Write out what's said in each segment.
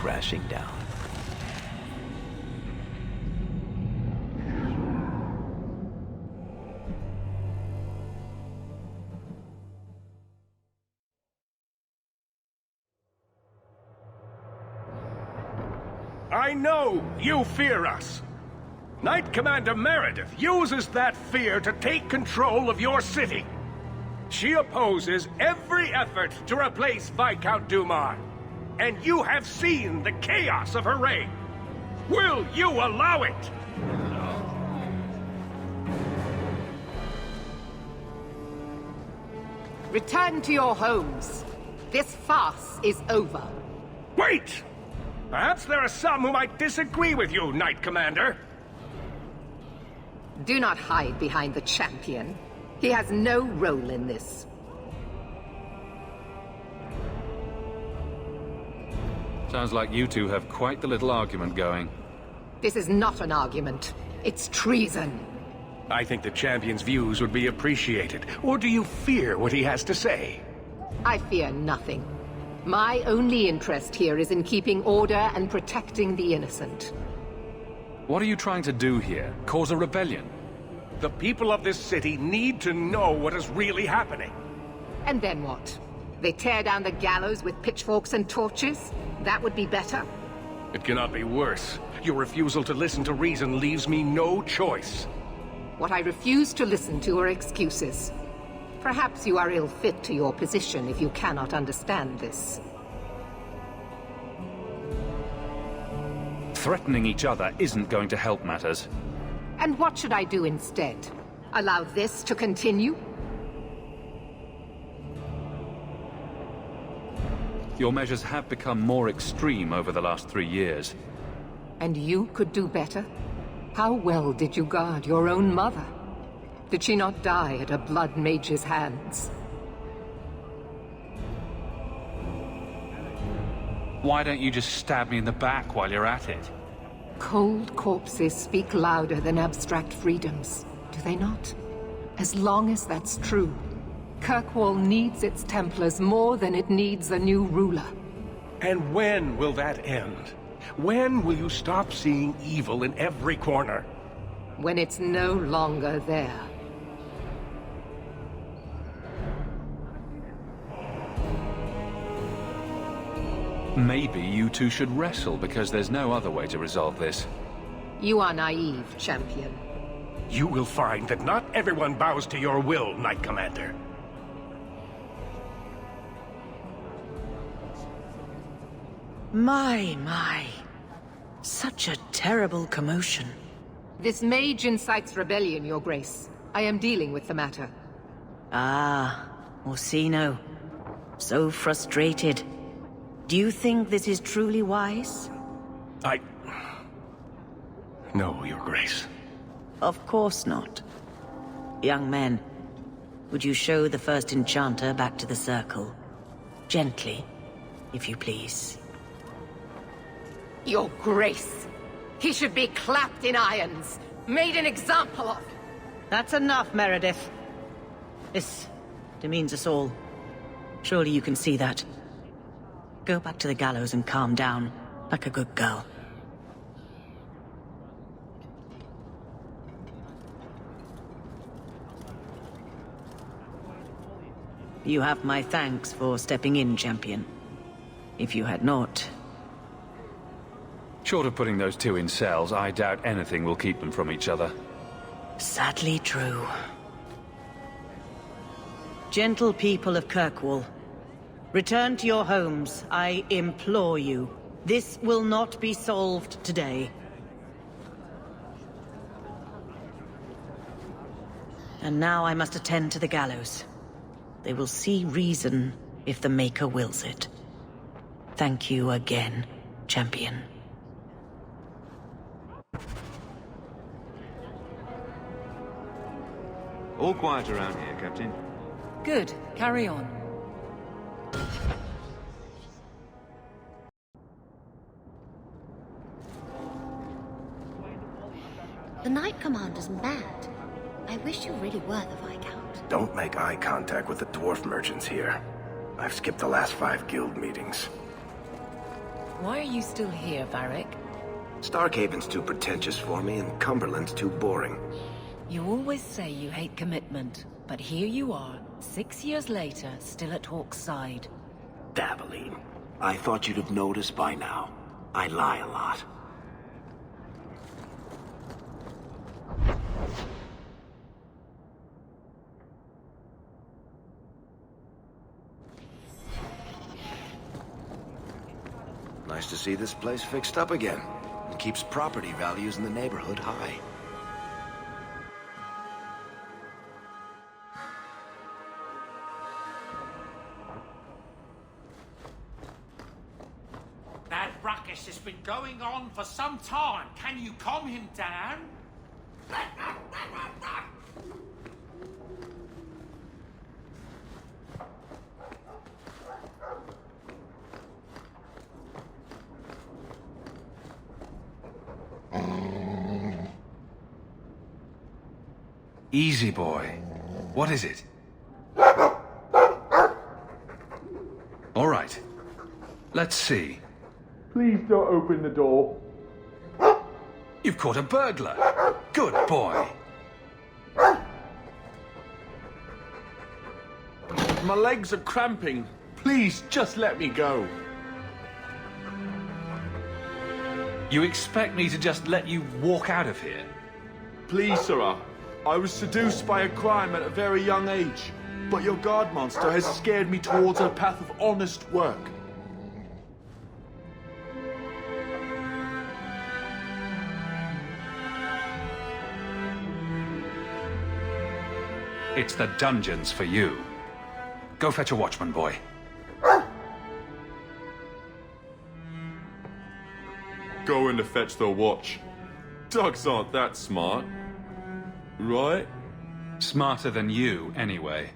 crashing down. I know you fear us. Knight Commander Meredith uses that fear to take control of your city. She opposes every effort to replace Viscount Dumar. And you have seen the chaos of her reign. Will you allow it? Return to your homes. This farce is over. Wait! Perhaps there are some who might disagree with you, Knight Commander. Do not hide behind the champion. He has no role in this. Sounds like you two have quite the little argument going. This is not an argument. It's treason. I think the champion's views would be appreciated. Or do you fear what he has to say? I fear nothing. My only interest here is in keeping order and protecting the innocent. What are you trying to do here? Cause a rebellion? The people of this city need to know what is really happening. And then what? They tear down the gallows with pitchforks and torches? That would be better? It cannot be worse. Your refusal to listen to reason leaves me no choice. What I refuse to listen to are excuses. Perhaps you are ill-fit to your position if you cannot understand this. Threatening each other isn't going to help matters. And what should I do instead? Allow this to continue? Your measures have become more extreme over the last 3 years. And you could do better? How well did you guard your own mother? Did she not die at a blood mage's hands? Why don't you just stab me in the back while you're at it? Cold corpses speak louder than abstract freedoms, do they not? As long as that's true, Kirkwall needs its Templars more than it needs a new ruler. And when will that end? When will you stop seeing evil in every corner? When it's no longer there. Maybe you two should wrestle, because there's no other way to resolve this. You are naive, champion. You will find that not everyone bows to your will, Knight Commander. My. Such a terrible commotion. This mage incites rebellion, Your Grace. I am dealing with the matter. Ah, Orsino. So frustrated. Do you think this is truly wise? No, Your Grace. Of course not. Young men, would you show the first Enchanter back to the circle? Gently, if you please. Your Grace! He should be clapped in irons, made an example of! That's enough, Meredith. This demeans us all. Surely you can see that. Go back to the gallows and calm down, like a good girl. You have my thanks for stepping in, champion. If you had not... Short of putting those two in cells, I doubt anything will keep them from each other. Sadly true. Gentle people of Kirkwall, return to your homes, I implore you. This will not be solved today. And now I must attend to the gallows. They will see reason if the Maker wills it. Thank you again, champion. All quiet around here, Captain. Good. Carry on. The Knight Commander's mad. I wish you really were the Viscount. Don't make eye contact with the dwarf merchants here. I've skipped the last 5 guild meetings. Why are you still here, Varric? Starkhaven's too pretentious for me, and Cumberland's too boring. You always say you hate commitment, but here you are, 6 years later, still at Hawke's side. Dabbling. I thought you'd have noticed by now. I lie a lot. Nice to see this place fixed up again. It keeps property values in the neighborhood high. That ruckus has been going on for some time. Can you calm him down? Easy, boy. What is it? All right. Let's see. Please don't open the door. You've caught a burglar. Good boy. My legs are cramping. Please, just let me go. You expect me to just let you walk out of here? Please, sirrah. I was seduced by a crime at a very young age, but your guard monster has scared me towards a path of honest work. It's the dungeons for you. Go fetch a watchman, boy. Go in to fetch the watch. Dogs aren't that smart. Right? Smarter than you, anyway.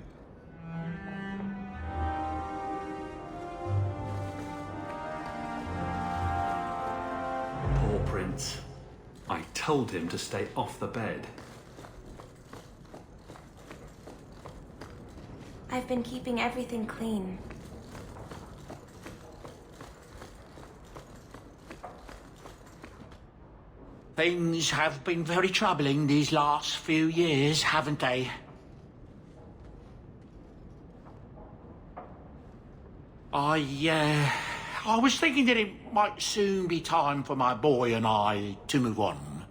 Poor Prince. I told him to stay off the bed. I've been keeping everything clean. Things have been very troubling these last few years, haven't they? I was thinking that it might soon be time for my boy and I to move on.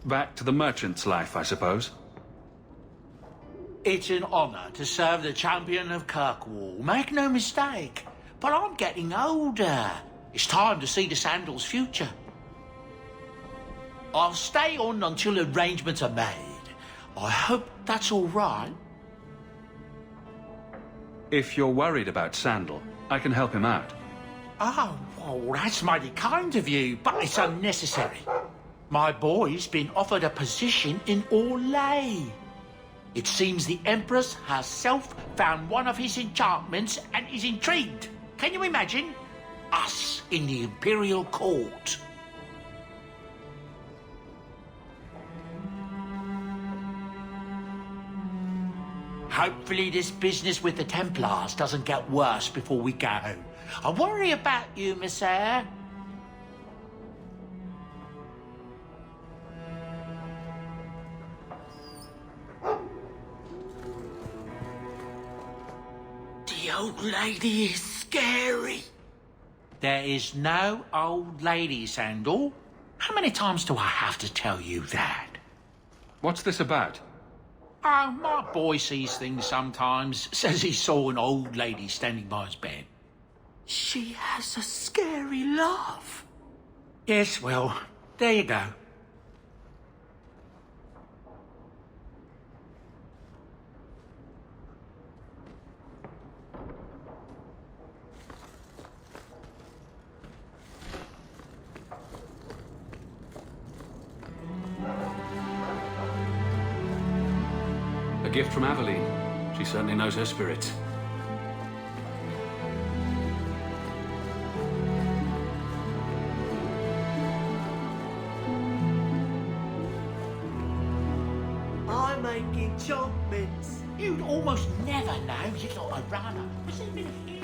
Back to the merchant's life, I suppose. It's an honor to serve the champion of Kirkwall, make no mistake. But I'm getting older. It's time to see the Sandal's future. I'll stay on until arrangements are made. I hope that's all right. If you're worried about Sandal, I can help him out. Oh, well, that's mighty kind of you, but it's unnecessary. My boy's been offered a position in Orlais. It seems the Empress herself found one of his enchantments and is intrigued. Can you imagine? Us in the Imperial Court. Hopefully this business with the Templars doesn't get worse before we go. I worry about you, Miss Eyre. The old lady is scary. There is no old lady, Sandal. How many times do I have to tell you that? What's this about? Oh, my boy sees things sometimes. Says he saw an old lady standing by his bed. She has a scary laugh. Yes, well, there you go. A gift from Aveline. She certainly knows her spirit. I make enchantments. You'd almost never know, you little runner. Was even here.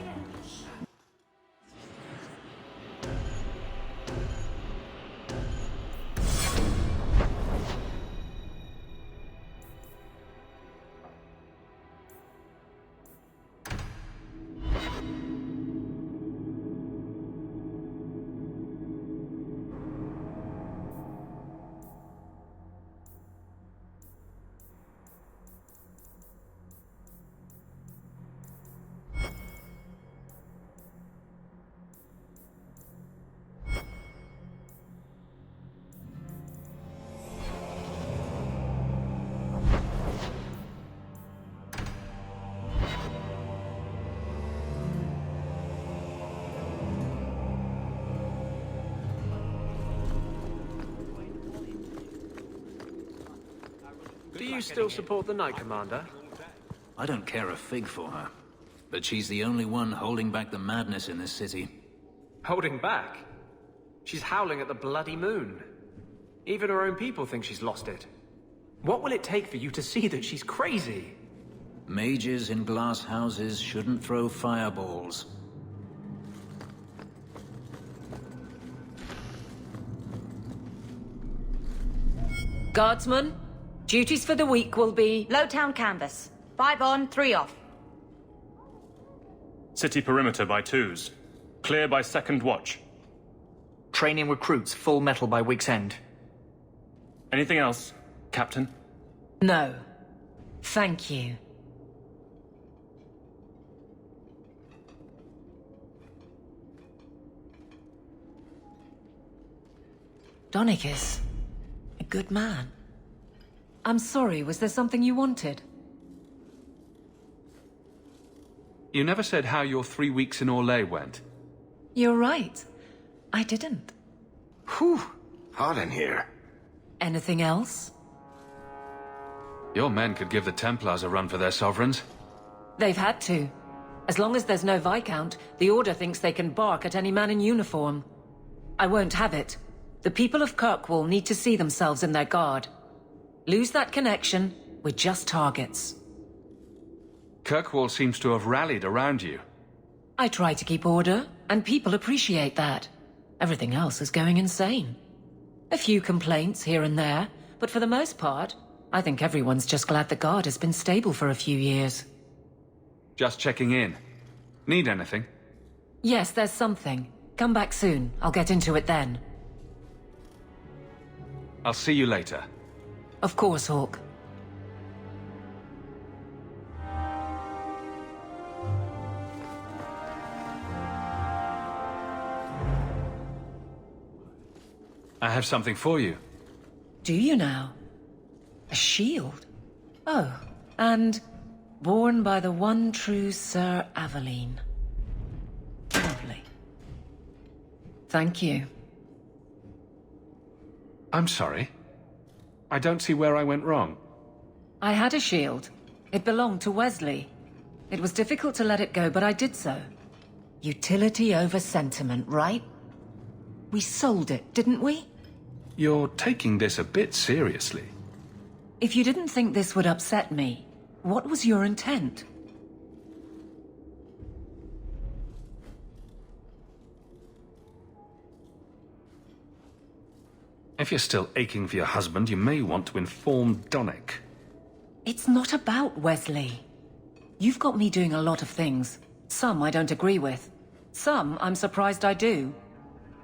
Do you still support the Knight Commander? I don't care a fig for her. But she's the only one holding back the madness in this city. Holding back? She's howling at the bloody moon. Even her own people think she's lost it. What will it take for you to see that she's crazy? Mages in glass houses shouldn't throw fireballs. Guardsmen, duties for the week will be... Low town canvas. 5 on, 3 off. City perimeter by 2s. Clear by 2nd watch. Training recruits full metal by week's end. Anything else, Captain? No. Thank you. Donicus, a good man. I'm sorry, was there something you wanted? You never said how your 3 weeks in Orlais went. You're right. I didn't. Whew. Hot in here. Anything else? Your men could give the Templars a run for their sovereigns. They've had to. As long as there's no Viscount, the Order thinks they can bark at any man in uniform. I won't have it. The people of Kirkwall need to see themselves in their guard. Lose that connection, we're just targets. Kirkwall seems to have rallied around you. I try to keep order, and people appreciate that. Everything else is going insane. A few complaints here and there, but for the most part, I think everyone's just glad the guard has been stable for a few years. Just checking in. Need anything? Yes, there's something. Come back soon. I'll get into it then. I'll see you later. Of course, Hawke. I have something for you. Do you now? A shield? Oh, and born by the one true Sir Aveline. Lovely. Thank you. I'm sorry. I don't see where I went wrong. I had a shield. It belonged to Wesley. It was difficult to let it go, but I did so. Utility over sentiment, right? We sold it, didn't we? You're taking this a bit seriously. If you didn't think this would upset me, what was your intent? If you're still aching for your husband, you may want to inform Donnick. It's not about Wesley. You've got me doing a lot of things. Some I don't agree with. Some I'm surprised I do.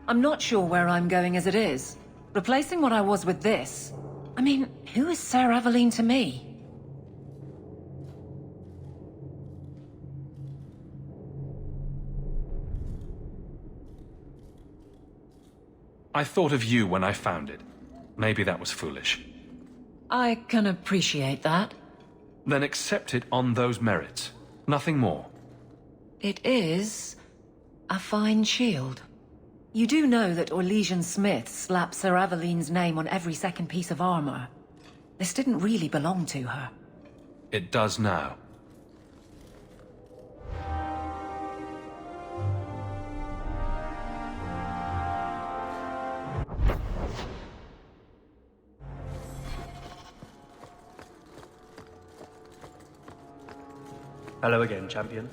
I'm not sure where I'm going as it is. Replacing what I was with this... I mean, who is Sir Aveline to me? I thought of you when I found it. Maybe that was foolish. I can appreciate that. Then accept it on those merits. Nothing more. It is... a fine shield. You do know that Orlesian Smith slapped Sir Aveline's name on every second piece of armor. This didn't really belong to her. It does now. Hello again, champion.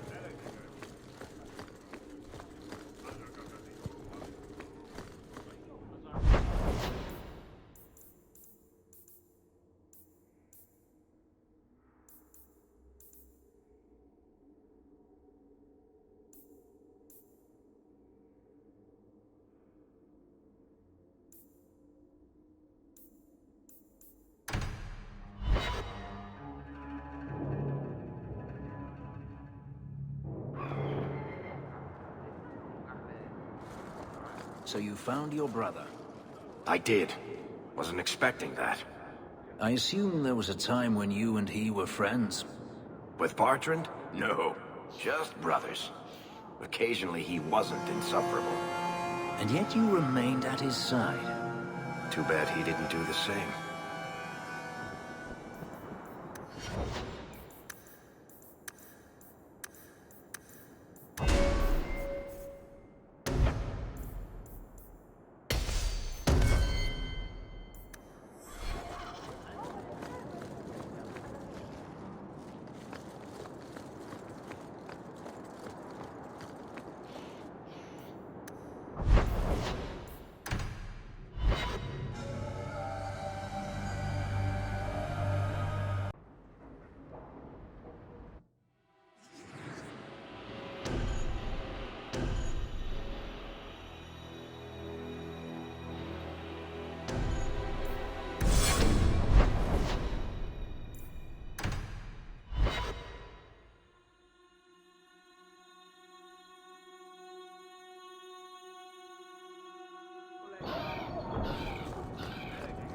So you found your brother? I did. Wasn't expecting that. I assume there was a time when you and he were friends? With Bertrand? No. Just brothers. Occasionally he wasn't insufferable. And yet you remained at his side. Too bad he didn't do the same.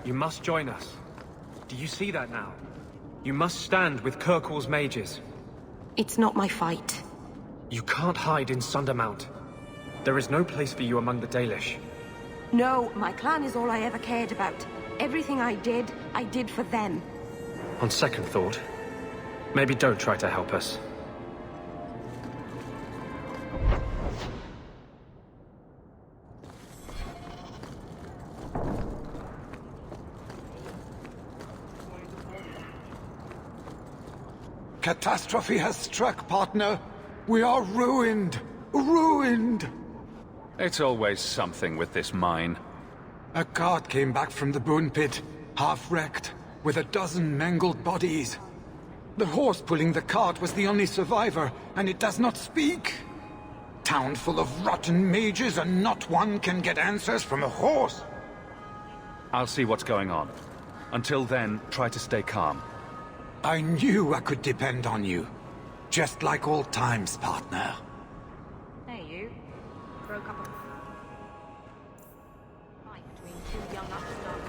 You must join us. Do you see that now? You must stand with Kirkwall's mages. It's not my fight. You can't hide in Sundermount. There is no place for you among the Dalish. No, my clan is all I ever cared about. Everything I did for them. On second thought, maybe don't try to help us. Catastrophe has struck, partner. We are ruined. Ruined! It's always something with this mine. A cart came back from the bone pit, half wrecked, with a dozen mangled bodies. The horse pulling the cart was the only survivor, and it does not speak. Town full of rotten mages, and not one can get answers from a horse. I'll see what's going on. Until then, try to stay calm. I knew I could depend on you. Just like old times, partner. Hey, you. Broke up a fight between two young upstart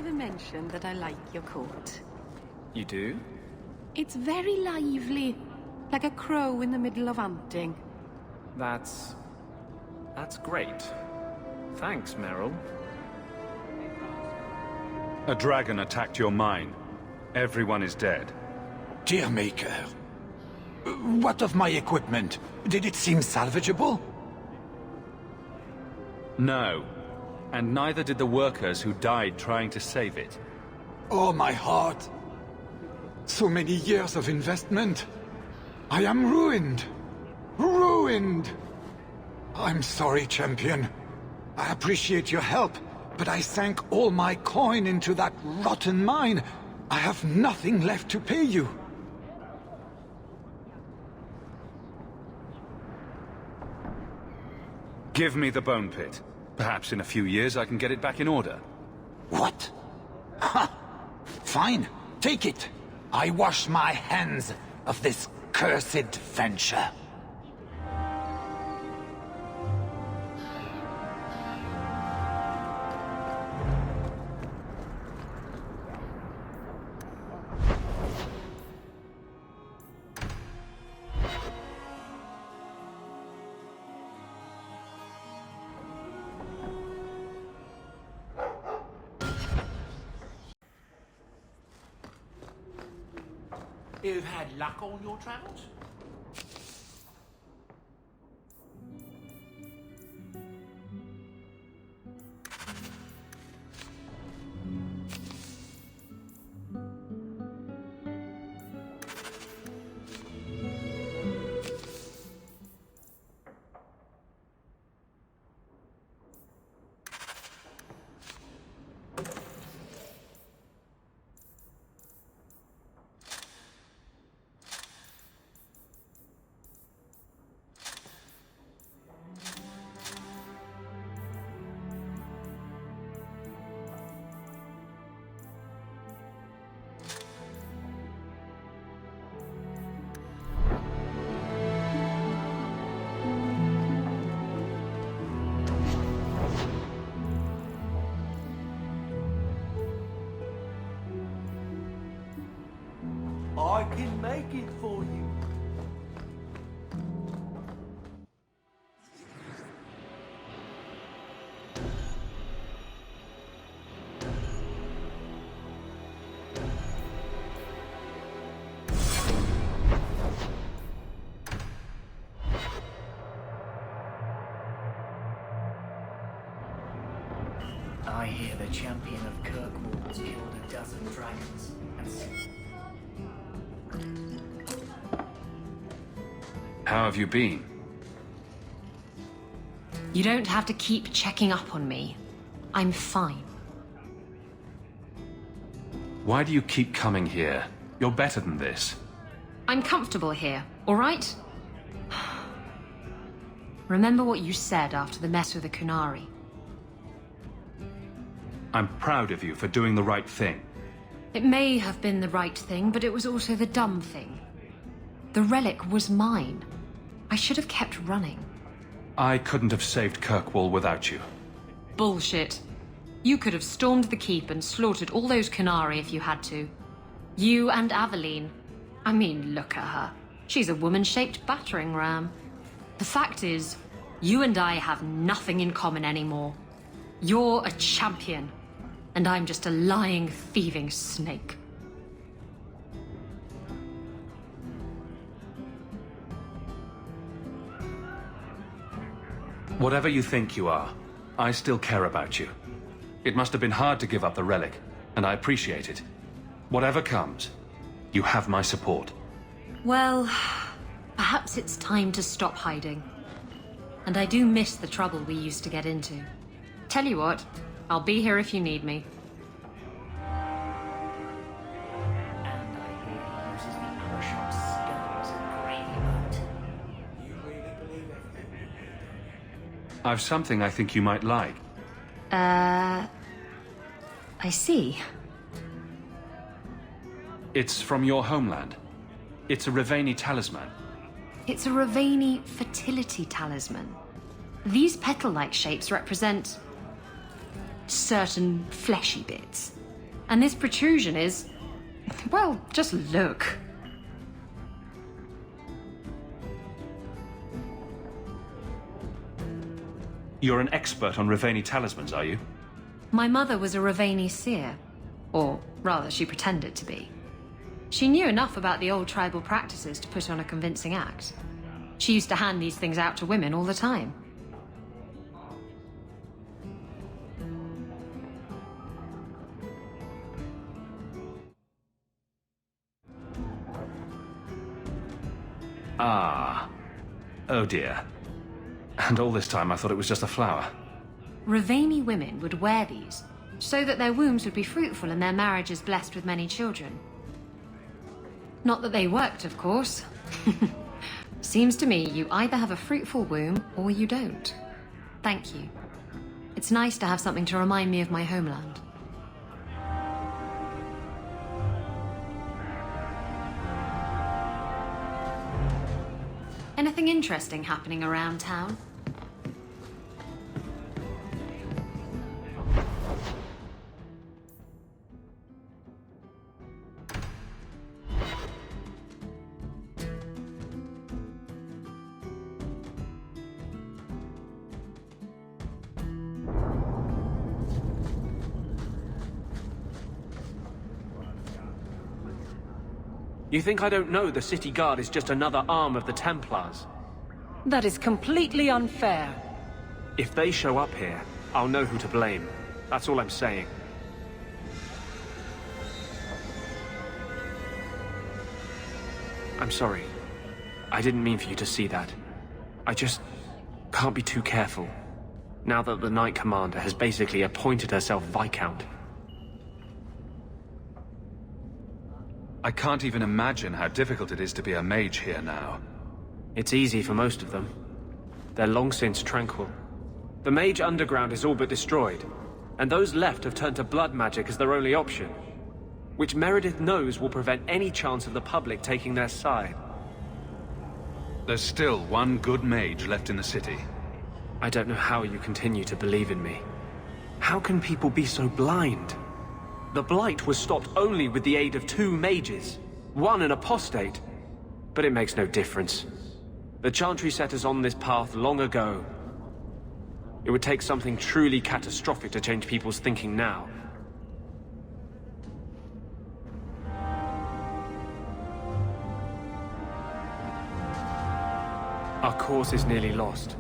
ever mention that I like your coat? You do? It's very lively, like a crow in the middle of hunting. That's great. Thanks, Meryl. A dragon attacked your mine. Everyone is dead. Dear Maker, what of my equipment? Did it seem salvageable? No. And neither did the workers who died trying to save it. Oh, my heart. So many years of investment. I am ruined. Ruined! I'm sorry, champion. I appreciate your help, but I sank all my coin into that rotten mine. I have nothing left to pay you. Give me the bone pit. Perhaps in a few years I can get it back in order. What? Ha! Fine, take it. I wash my hands of this cursed venture. You've had luck on your travels? I can make it for you. I hear the champion of Kirkwall's killed a dozen dragons and... How have you been? You don't have to keep checking up on me. I'm fine. Why do you keep coming here? You're better than this. I'm comfortable here, all right? Remember what you said after the mess with the Qunari. I'm proud of you for doing the right thing. It may have been the right thing, but it was also the dumb thing. The relic was mine. I should have kept running. I couldn't have saved Kirkwall without you. Bullshit. You could have stormed the keep and slaughtered all those Qunari if you had to. You and Aveline. I mean, look at her. She's a woman-shaped battering ram. The fact is, you and I have nothing in common anymore. You're a champion, and I'm just a lying, thieving snake. Whatever you think you are, I still care about you. It must have been hard to give up the relic, and I appreciate it. Whatever comes, you have my support. Well, perhaps it's time to stop hiding. And I do miss the trouble we used to get into. Tell you what, I'll be here if you need me. I've something I think you might like. I see. It's from your homeland. It's a Rivaini talisman. It's a Rivaini fertility talisman. These petal-like shapes represent certain fleshy bits. And this protrusion is... well, just look. You're an expert on Rivaini talismans, are you? My mother was a Rivaini seer. Or, rather, she pretended to be. She knew enough about the old tribal practices to put on a convincing act. She used to hand these things out to women all the time. Ah. Oh dear. And all this time I thought it was just a flower. Rivaini women would wear these, so that their wombs would be fruitful and their marriages blessed with many children. Not that they worked, of course. Seems to me you either have a fruitful womb, or you don't. Thank you. It's nice to have something to remind me of my homeland. Anything interesting happening around town? You think I don't know the city guard is just another arm of the Templars? That is completely unfair. If they show up here, I'll know who to blame. That's all I'm saying. I'm sorry. I didn't mean for you to see that. I just can't be too careful, now that the Knight Commander has basically appointed herself Viscount. I can't even imagine how difficult it is to be a mage here now. It's easy for most of them. They're long since tranquil. The mage underground is all but destroyed, and those left have turned to blood magic as their only option, which Meredith knows will prevent any chance of the public taking their side. There's still one good mage left in the city. I don't know how you continue to believe in me. How can people be so blind? The Blight was stopped only with the aid of 2 mages, one an apostate. But it makes no difference. The Chantry set us on this path long ago. It would take something truly catastrophic to change people's thinking now. Our course is nearly lost.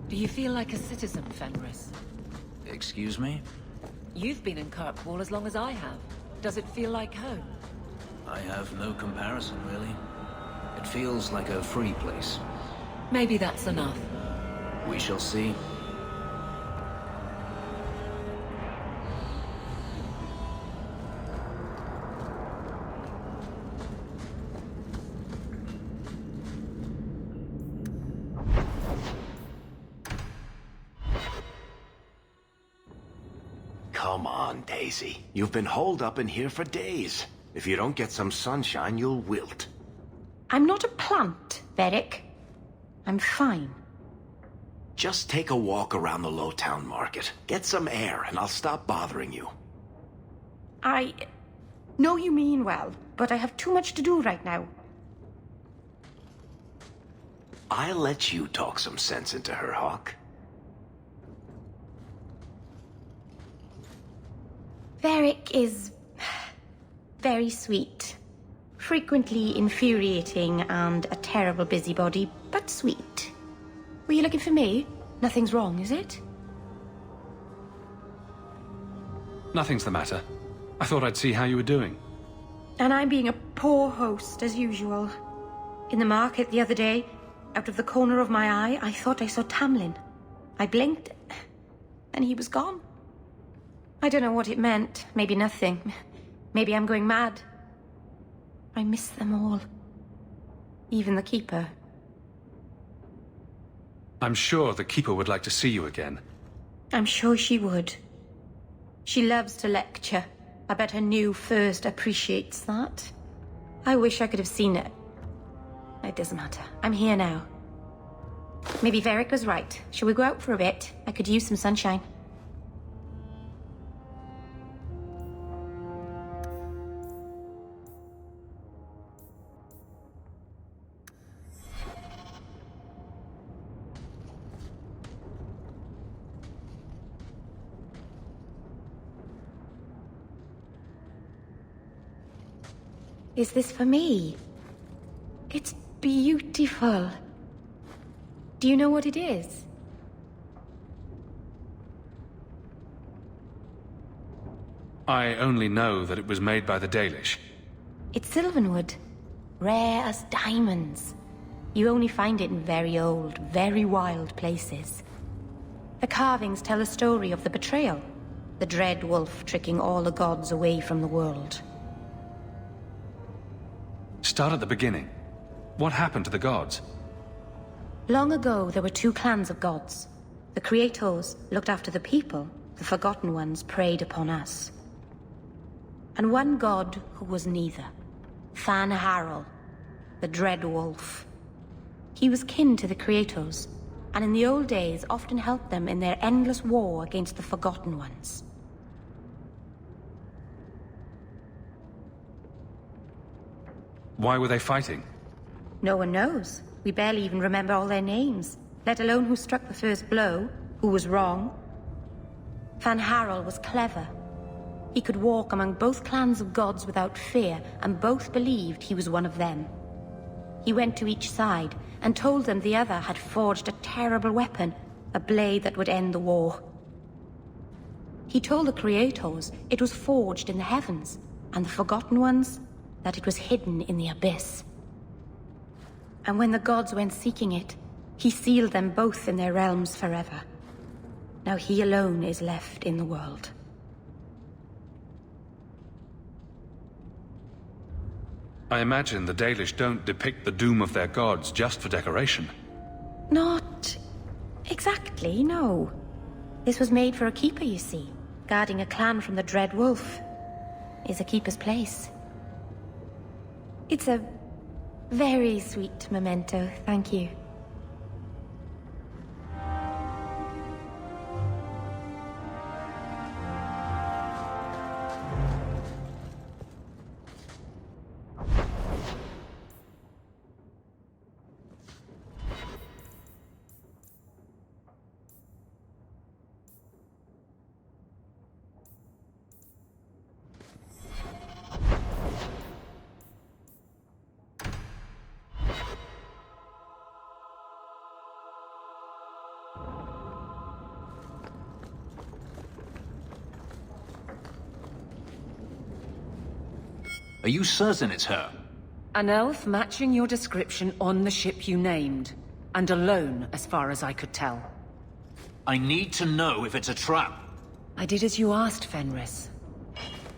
Do you feel like a citizen, Fenris? Excuse me? You've been in Kirkwall as long as I have. Does it feel like home? I have no comparison, really. It feels like a free place. Maybe that's enough. We shall see. Come on, Daisy. You've been holed up in here for days. If you don't get some sunshine, you'll wilt. I'm not a plant, Varric. I'm fine. Just take a walk around the Lowtown Market. Get some air, and I'll stop bothering you. I know you mean well, but I have too much to do right now. I'll let you talk some sense into her, Hawke. Varric is very sweet. Frequently infuriating and a terrible busybody, but sweet. Were you looking for me? Nothing's wrong, is it? Nothing's the matter. I thought I'd see how you were doing. And I'm being a poor host, as usual. In the market the other day, out of the corner of my eye, I thought I saw Tamlin. I blinked, and he was gone. I don't know what it meant. Maybe nothing. Maybe I'm going mad. I miss them all. Even the Keeper. I'm sure the Keeper would like to see you again. I'm sure she would. She loves to lecture. I bet her new first appreciates that. I wish I could have seen it. It doesn't matter. I'm here now. Maybe Varric was right. Shall we go out for a bit? I could use some sunshine. Is this for me? It's beautiful. Do you know what it is? I only know that it was made by the Dalish. It's sylvanwood. Rare as diamonds. You only find it in very old, very wild places. The carvings tell a story of the betrayal. The dread wolf tricking all the gods away from the world. Start at the beginning. What happened to the gods? Long ago, there were two clans of gods. The Creators looked after the people. The Forgotten Ones preyed upon us. And one god who was neither. Fan Harel, the Dread Wolf. He was kin to the Creators, and in the old days often helped them in their endless war against the Forgotten Ones. Why were they fighting? No one knows. We barely even remember all their names, let alone who struck the first blow, who was wrong. Fan Harel was clever. He could walk among both clans of gods without fear, and both believed he was one of them. He went to each side and told them the other had forged a terrible weapon, a blade that would end the war. He told the Creators it was forged in the heavens, and the Forgotten Ones that it was hidden in the abyss. And when the gods went seeking it, he sealed them both in their realms forever. Now he alone is left in the world. I imagine the Dalish don't depict the doom of their gods just for decoration. Not exactly, no. This was made for a keeper, you see. Guarding a clan from the Dread Wolf is a keeper's place. It's a very sweet memento, thank you. Are you certain it's her? An elf matching your description on the ship you named. And alone, as far as I could tell. I need to know if it's a trap. I did as you asked, Fenris.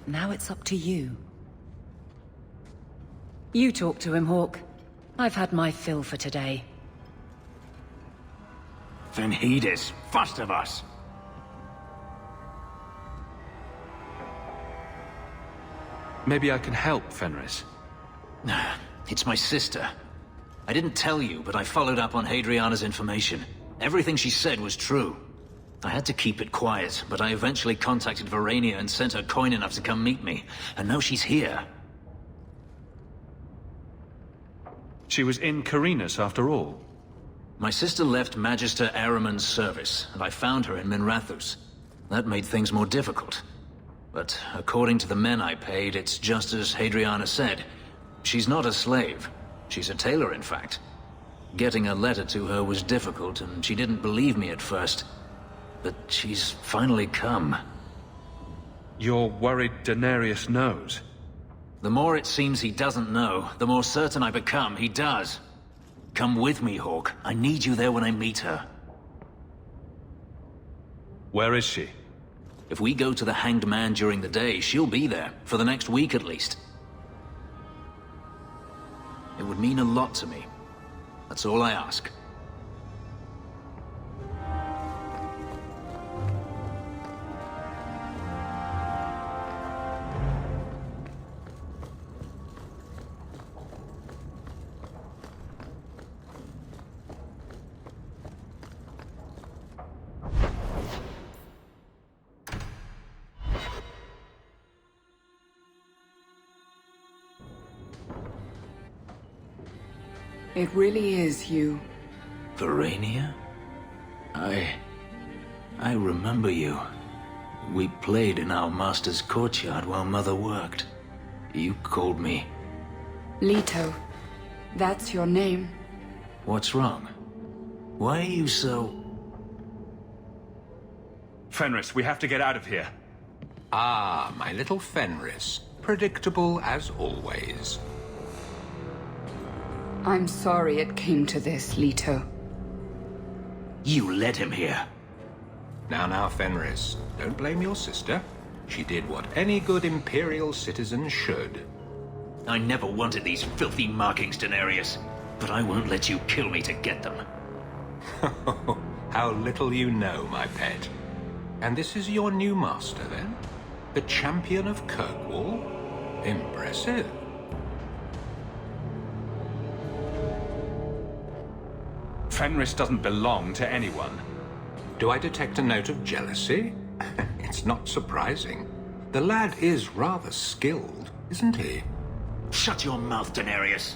Now it's up to you. You talk to him, Hawke. I've had my fill for today. Then heed us, first of us. Maybe I can help, Fenris. It's my sister. I didn't tell you, but I followed up on Hadriana's information. Everything she said was true. I had to keep it quiet, but I eventually contacted Rivaini and sent her coin enough to come meet me. And now she's here. She was in Carinus after all. My sister left Magister Ahriman's service, and I found her in Minrathous. That made things more difficult. But according to the men I paid, it's just as Hadriana said. She's not a slave. She's a tailor, in fact. Getting a letter to her was difficult, and she didn't believe me at first. But she's finally come. You're worried Danarius knows? The more it seems he doesn't know, the more certain I become he does. Come with me, Hawke. I need you there when I meet her. Where is she? If we go to the Hanged Man during the day, she'll be there, for the next week at least. It would mean a lot to me. That's all I ask. It really is you. Verania? I remember you. We played in our master's courtyard while Mother worked. You called me. Leto. That's your name. What's wrong? Why are you so... Fenris, we have to get out of here. Ah, my little Fenris. Predictable as always. I'm sorry it came to this, Leto. You led him here. Now, Fenris. Don't blame your sister. She did what any good Imperial citizen should. I never wanted these filthy markings, Danarius. But I won't let you kill me to get them. How little you know, my pet. And this is your new master, then? The champion of Kirkwall? Impressive. Fenris doesn't belong to anyone. Do I detect a note of jealousy? It's not surprising. The lad is rather skilled, isn't he? Shut your mouth, Danarius.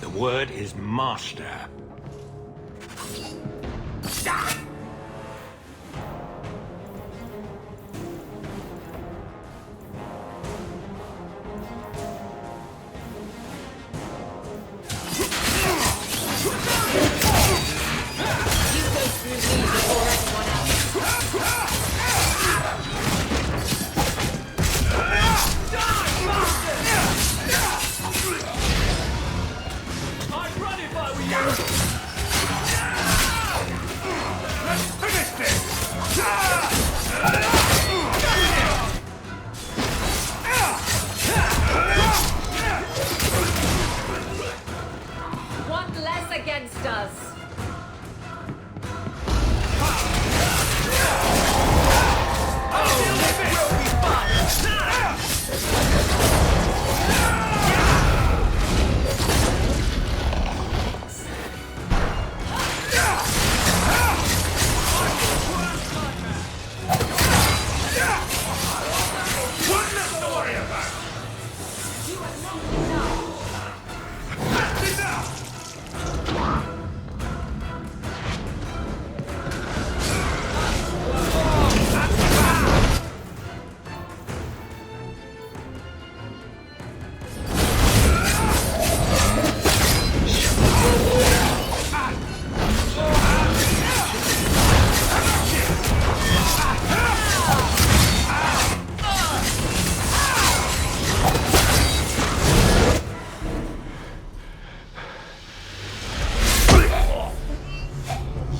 The word is master. One less against us.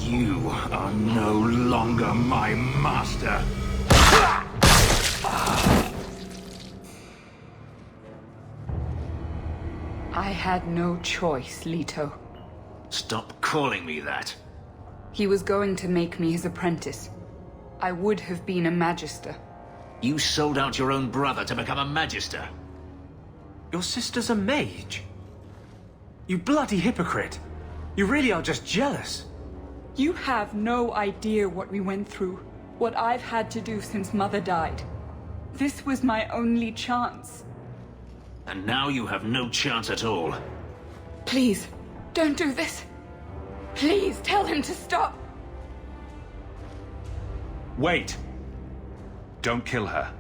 You are no longer my master. I had no choice, Leto. Stop calling me that. He was going to make me his apprentice. I would have been a magister. You sold out your own brother to become a magister. Your sister's a mage? You bloody hypocrite. You really are just jealous. You have no idea what we went through, what I've had to do since Mother died. This was my only chance. And now you have no chance at all. Please, don't do this. Please, tell him to stop. Wait. Don't kill her.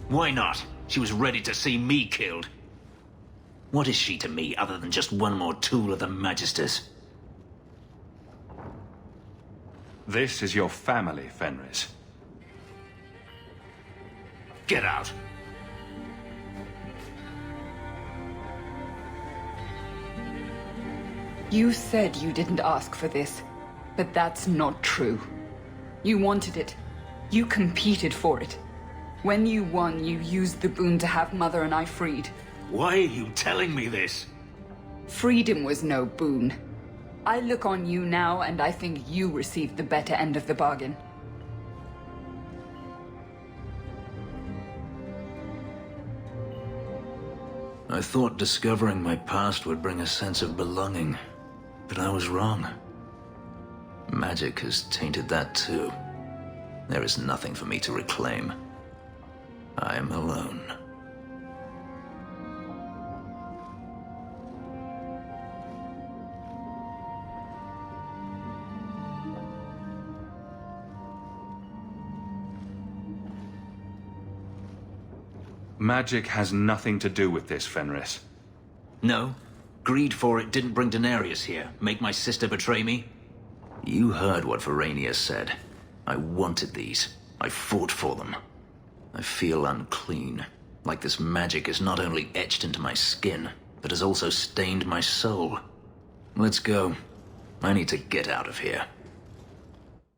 Why not? She was ready to see me killed. What is she to me other than just one more tool of the Magisters? This is your family, Fenris. Get out. You said you didn't ask for this, but that's not true. You wanted it. You competed for it. When you won, you used the boon to have Mother and I freed. Why are you telling me this? Freedom was no boon. I look on you now, and I think you received the better end of the bargain. I thought discovering my past would bring a sense of belonging, but I was wrong. Magic has tainted that too. There is nothing for me to reclaim. I am alone. Magic has nothing to do with this, Fenris. No? Greed for it didn't bring Danarius here, make my sister betray me? You heard what Rivaini said. I wanted these. I fought for them. I feel unclean, like this magic is not only etched into my skin, but has also stained my soul. Let's go. I need to get out of here.